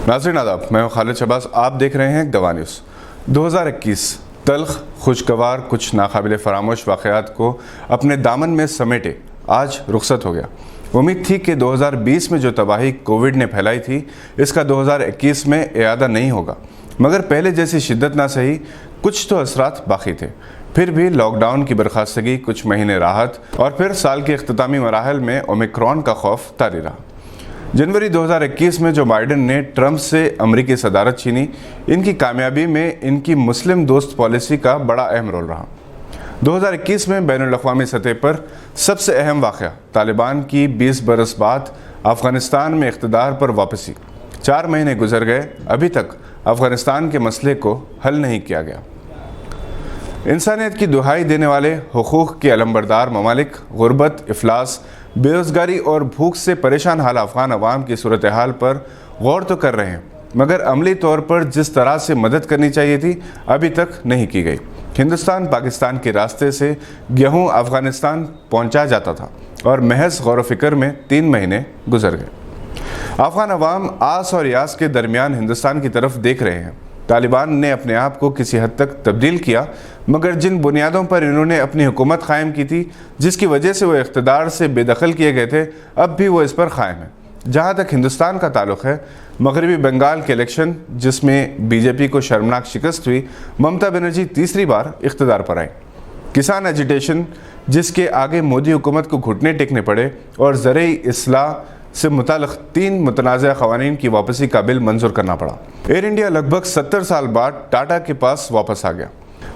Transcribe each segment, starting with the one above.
नाज़रीन आदाब, मैं हूं खालिद शहबाज। आप देख रहे हैं गवाह न्यूज़। 2021 तल्ख, खुशगवार, कुछ नाकाबिले फरामोश वाक़यात को अपने दामन में समेटे आज रुखसत हो गया। उम्मीद थी कि 2020 में जो तबाही कोविड ने फैलाई थी, इसका 2021 में इआदा नहीं होगा, मगर पहले जैसी शिद्दत ना सही, कुछ तो असरात बाकी थे। फिर भी लॉकडाउन की बर्खास्तगी, कुछ महीने राहत और फिर साल के इख्तितामी मराहल में ओमिक्रॉन का खौफ तारी रहा। जनवरी 2021 में जो बाइडन ने ट्रंप से अमरीकी सदारत छीनी, इनकी कामयाबी में इनकी मुस्लिम दोस्त पॉलिसी का बड़ा अहम रोल रहा। 2021 में बैनुल-अक़वामी सतह पर सबसे अहम वाक़या तालिबान की 20 बरस बाद अफ़ग़ानिस्तान में इक़्तिदार पर वापसी। 4 महीने गुजर गए, अभी तक अफ़ग़ानिस्तान के मसले को हल नहीं किया गया। इंसानियत की दुहाई देने वाले हुकूक़ के अलंबरदार ममालिक गुर्बत, इफलास, बेरोज़गारी और भूख से परेशान हाल अफ़गान अवाम की सूरत हाल पर गौर तो कर रहे हैं, मगर अमली तौर पर जिस तरह से मदद करनी चाहिए थी, अभी तक नहीं की गई। हिंदुस्तान पाकिस्तान के रास्ते से गेहूँ अफ़ग़ानिस्तान पहुँचा जाता था और महज गौर फ़िक्र में 3 महीने गुजर गए। अफ़गान अवाम आस और यास के दरमियान हिंदुस्तान की तरफ देख रहे हैं। तालिबान ने अपने आप को किसी हद तक तब्दील किया, मगर जिन बुनियादों पर इन्होंने अपनी हुकूमत कायम की थी, जिसकी वजह से वो इक़्तिदार से बेदखल किए गए थे, अब भी वो इस पर कायम है। जहाँ तक हिंदुस्तान का ताल्लुक़ है, मगरबी बंगाल के इलेक्शन जिसमें बीजेपी को शर्मनाक शिकस्त हुई, ममता बनर्जी तीसरी बार इक़्तिदार पर आई। किसान एजिटेशन जिसके आगे मोदी हुकूमत को घुटने टेकने पड़े और ज़रई इस्लाह से मुताल्लिक़ 3 मुतनाज़ा क़वानीन की वापसी का बिल मंजूर करना पड़ा। एयर इंडिया लगभग 70 साल बाद टाटा के पास वापस आ गया।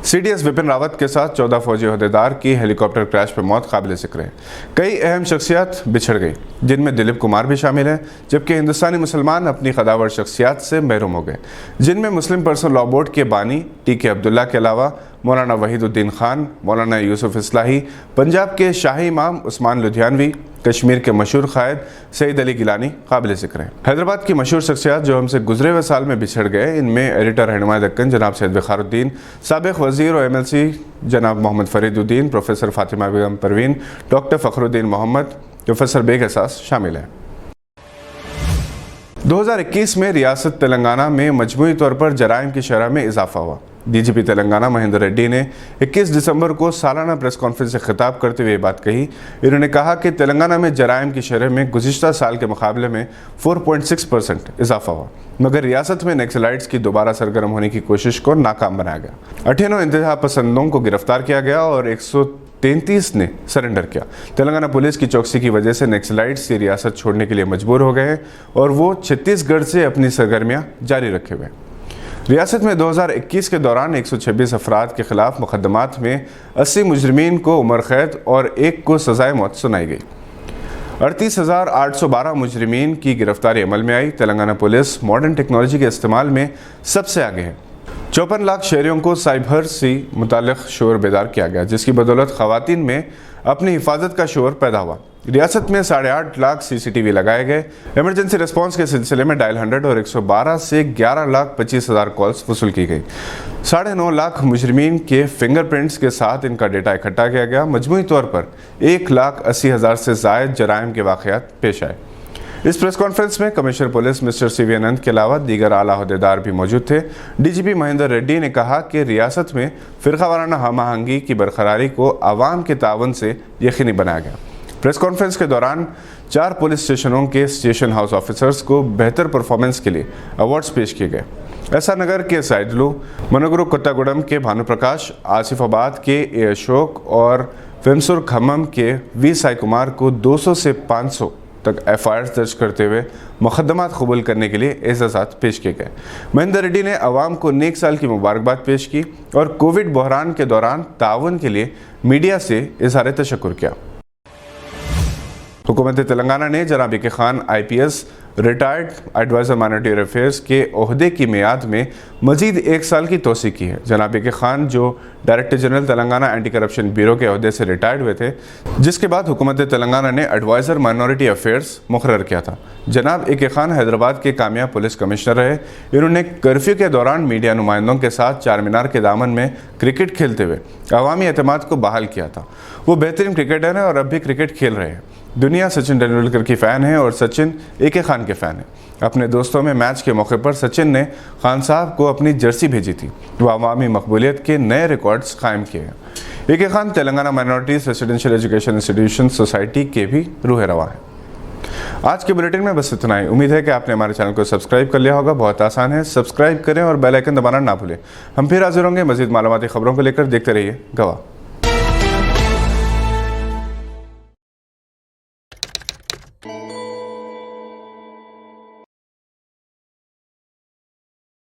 CDS विपिन रावत के साथ 14 फौजी अहदेदार की हेलीकॉप्टर क्रैश पर मौत काबिल ज़िक्र है। कई अहम शख्सियात बिछड़ गई, जिनमें दिलीप कुमार भी शामिल हैं, जबकि हिंदुस्तानी मुसलमान अपनी कदावर शख्सियात से महरूम हो गए, जिनमें मुस्लिम पर्सनल लॉ बोर्ड के बानी TK अब्दुल्ला के अलावा मौलाना वहीदुद्दीन खान, मौलाना यूसुफ इस्लाही, पंजाब के शाही इमाम उस्मान लुधियानवी, कश्मीर के मशहूर क़ायद सईद अली गिलानी काबिल ज़िक्र हैं। हैदराबाद की मशहूर शख्सियात जो हमसे गुजरे हुए साल में बिछड़ गए, इनमें एडिटर रहनुमा दक्कन जनाब सैयद वक़ारुद्दीन, साबिक़ वज़ीर और MLC जनाब Mohammad Fariduddin, professor Fatima Begum Parveen, doctor Fakhruddin Mohammad, professor Baig Ehsas शामिल हैं। 2021 में रियासत तेलंगाना में मजमूई तौर पर जराइम की शरह में इजाफा हुआ। DGP तेलंगाना महेंद्र रेड्डी ने 21 दिसंबर को सालाना प्रेस कॉन्फ्रेंस से खिताब करते हुए ये बात कही। इन्होंने कहा कि तेलंगाना में जराइम की शरह में गुज़िश्ता साल के मुकाबले में 4.6% इजाफा हुआ, मगर रियासत में नक्सलाइट्स की दोबारा सरगर्म होने की कोशिश को नाकाम बनाया गया। 98 इंतहा पसंदों को गिरफ्तार किया गया और 133 ने सरेंडर किया। तेलंगाना पुलिस की चौकसी की वजह से नक्सलाइट्स ये रियासत छोड़ने के लिए मजबूर हो गए हैं और वो छत्तीसगढ़ से अपनी सरगर्मियाँ जारी रखे हुए हैं। रियासत में 2021 के दौरान 126 अफराद के खिलाफ मुकदमात में 80 मुजरिमीन को उम्र कैद और 1 को सज़ाए मौत सुनाई गई। 38,812 मुजरिमीन की गिरफ्तारी अमल में आई। तेलंगाना पुलिस मॉडर्न टेक्नोलॉजी के इस्तेमाल में सबसे आगे है। 54 लाख शहरियों को साइबर से मुताल्लिक़ शोर बेदार किया गया, जिसकी बदौलत ख़वातीन में अपनी हिफाजत का शोर पैदा हुआ। रियासत में 8.5 लाख CCTV लगाए गए। इमरजेंसी रिस्पांस के सिलसिले में डायल 100 और 112 से 11,25,000 कॉल्स वसूल की गई। 9.5 लाख मुजरिमीन के फिंगरप्रिंट्स के साथ इनका डेटा इकट्ठा किया गया। मजमूई तौर पर 1,80,000 से ज़ायद जराइम के वाक़यात पेश आए। इस प्रेस कॉन्फ्रेंस में कमिश्नर पुलिस मिस्टर CV अनंत के अलावा दीगर आला अहदेदार भी मौजूद थे। DGP महेंद्र रेड्डी ने कहा कि रियासत में फ़िरक़ावाराना हम आहंगी की बरकरारी को आवाम के तावन से यकीनी बनाया गया। प्रेस कॉन्फ्रेंस के दौरान 4 पुलिस स्टेशनों के स्टेशन हाउस ऑफिसर्स को बेहतर परफॉर्मेंस के लिए अवार्ड्स पेश किए गए। ऐसा नगर के साइडलू, मनोगुरु कोत्तागुडम के भानुप्रकाश, आसिफाबाद के A अशोक और वेमसूर खम्मम के V साई कुमार को 200 से 500 तक FIRs दर्ज करते हुए मुकदमात कबूल करने के लिए एजाज़ात पेश किए गए। महेंद्र रेड्डी ने अवाम को नेक साल की मुबारकबाद पेश की और कोविड बहरान के दौरान ताउन के लिए मीडिया से इज़हार तशक्कुर किया। हुकूमत तेलंगाना ने जनाब AK Khan IPS retired adviser minority affairs के ओहदे की मियाद में मजीद 1 साल की तोसी की है। जनाब AK खान जो director general Telangana anti corruption bureau के ओहदे से रिटायर्ड हुए थे, जिसके बाद हुकूमत तेलंगाना ने एडवाइज़र माइनॉरिटी अफेयर्स मुकर्रर किया था। जनाब AK खान हैदराबाद के कामयाब पुलिस कमिश्नर रहे। इन्होंने कर्फ्यू के दौरान मीडिया नुमाइंदों के साथ चार मीनार के दामन में क्रिकेट खेलते हुए अवामी एतमाद को बहाल किया था। वो बेहतरीन क्रिकेटर हैं और अब भी क्रिकेट खेल रहे हैं। दुनिया सचिन तेंदुलकर की फ़ैन है और सचिन ए.के. खान के फ़ैन है। अपने दोस्तों में मैच के मौके पर सचिन ने खान साहब को अपनी जर्सी भेजी थी। वह अवामी मकबूलियत के नए रिकॉर्ड्स कायम किए हैं। AK. Khan Telangana minorities residential education institution society के भी रूह रवा हैं। आज के बुलेटिन में बस इतना ही। उम्मीद है कि आपने हमारे चैनल को सब्सक्राइब कर लिया होगा। बहुत आसान है, सब्सक्राइब करें और बेल आइकन दबाना ना भूलें। हम फिर हाजिर होंगे मज़ीद मालूमाती खबरों को लेकर। देखते रहिए गवाह।